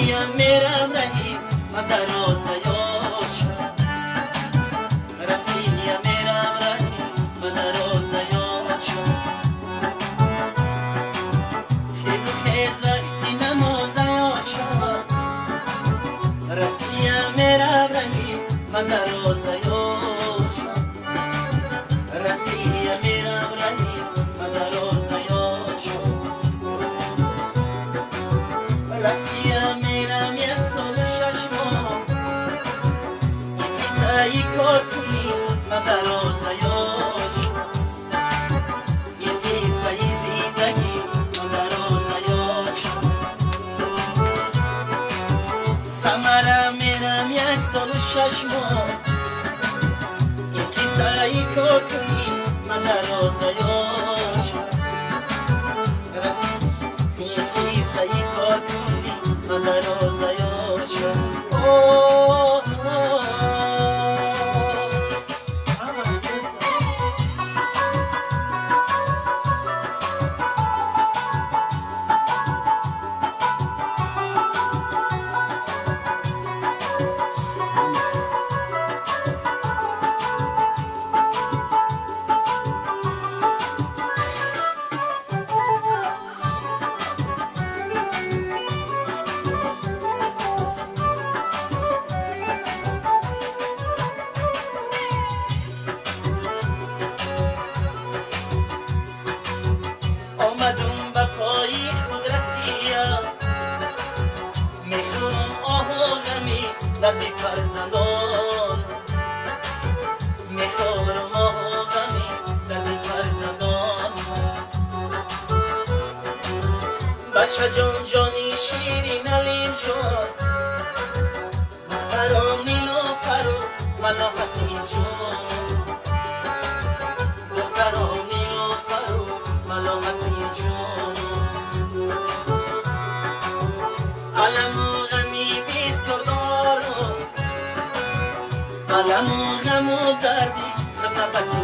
رسیم میرم رهی من در آسایش رسیم میرم رهی من در آسایش خیز و خیز وقتی نمازش رسیم میرم رهی من در آسایش رسیم میرم رهی من در آسایش رسیم میرم یک سال 6 ماه یکی سعی کار کنی من در آسایش یکی سعی زندگی من در آسایش سمرم میرم یک سال 6 ماه یکی سعی کار کنی من در آسایش یکی سعی کار کنی من در آسایش آمدم به پای خود رسیم میخورم آه و غمی درد فرزندان میخورم آه و غمی درد فرزندان بچه جان جانی شیرین علیم جان دخترم نیلوفر و ملاحتی جان دخترم نیلوفر و ملاحتی جان علم و غمی بسیار دارم علم و غم و دردی خدمت